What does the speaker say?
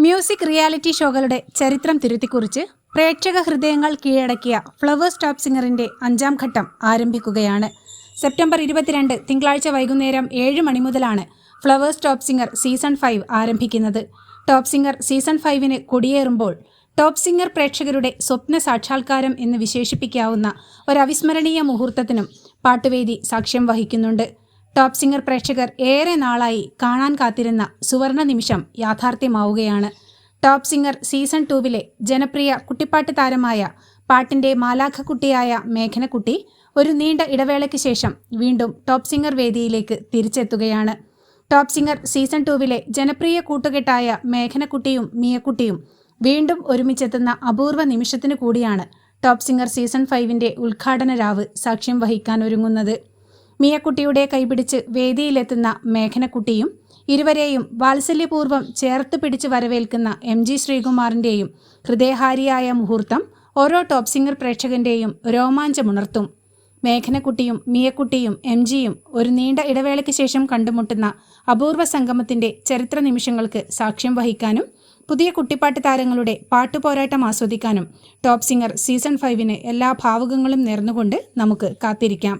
Music reality ഷോകളുടെ ചരിത്രം തിരുത്തിക്കുറിച്ച് പ്രേക്ഷക ഹൃദയങ്ങൾ കീഴടക്കിയ ഫ്ലവേഴ്സ് ടോപ്പ് സിംഗറിന്റെ 5ാം ഘട്ടം ആരംഭിക്കുകയാണ്. സെപ്റ്റംബർ 22 തിങ്കളാഴ്ച വൈകുന്നേരം 7 മണി മുതലാണ് ഫ്ലവേഴ്സ് ടോപ്പ് സിംഗർ സീസൺ 5 ആരംഭിക്കുന്നത്. ടോപ്പ് സിംഗർ സീസൺ 5 കൊടിയേറുമ്പോൾ ടോപ്പ് സിംഗർ പ്രേക്ഷകരുടെ സ്വപ്ന സാക്ഷാത്കാരം എന്ന് വിശേഷിപ്പിക്കാവുന്ന ഒരവിസ്മരണീയ മുഹൂർത്തത്തിനും പാട്ടുവേദി സാക്ഷ്യം വഹിക്കുന്നുണ്ട്. ടോപ്പ് സിംഗർ പ്രേക്ഷകർ ഏറെ നാളായി കാണാൻ കാത്തിരുന്ന സുവർണ നിമിഷം യാഥാർത്ഥ്യമാവുകയാണ്. ടോപ്പ് സിംഗർ സീസൺ 2 ജനപ്രിയ കുട്ടിപ്പാട്ട് താരമായ പാട്ടിൻ്റെ മാലാഖക്കുട്ടിയായ മേഘനക്കുട്ടി ഒരു നീണ്ട ഇടവേളയ്ക്ക് ശേഷം വീണ്ടും ടോപ്പ് സിംഗർ വേദിയിലേക്ക് തിരിച്ചെത്തുകയാണ്. ടോപ്പ് സിംഗർ സീസൺ 2 ജനപ്രിയ കൂട്ടുകെട്ടായ മേഘനക്കുട്ടിയും മിയക്കുട്ടിയും വീണ്ടും ഒരുമിച്ചെത്തുന്ന അപൂർവ നിമിഷത്തിനു കൂടിയാണ് ടോപ്പ് സിംഗർ സീസൺ 5 ഉദ്ഘാടന രാവ് സാക്ഷ്യം വഹിക്കാൻ ഒരുങ്ങുന്നത്. മിയക്കുട്ടിയുടെ കൈപിടിച്ച് വേദിയിലെത്തുന്ന മേഘനക്കുട്ടിയും ഇരുവരെയും വാത്സല്യപൂർവ്വം ചേർത്ത് പിടിച്ച് വരവേൽക്കുന്ന MG ശ്രീകുമാറിൻ്റെയും ഹൃദയഹാരിയായ മുഹൂർത്തം ഓരോ ടോപ്പ് സിംഗർ പ്രേക്ഷകൻ്റെയും രോമാഞ്ചമുണർത്തും. മേഘനക്കുട്ടിയും മിയക്കുട്ടിയും MGയും ഒരു നീണ്ട ഇടവേളയ്ക്ക് ശേഷം കണ്ടുമുട്ടുന്ന അപൂർവ സംഗമത്തിൻ്റെ ചരിത്ര നിമിഷങ്ങൾക്ക് സാക്ഷ്യം വഹിക്കാനും പുതിയ കുട്ടിപ്പാട്ട് താരങ്ങളുടെ പാട്ടുപോരാട്ടം ആസ്വദിക്കാനും ടോപ്പ് സിംഗർ സീസൺ 5 എല്ലാ ഭാവുകങ്ങളും നേർന്നുകൊണ്ട് നമുക്ക് കാത്തിരിക്കാം.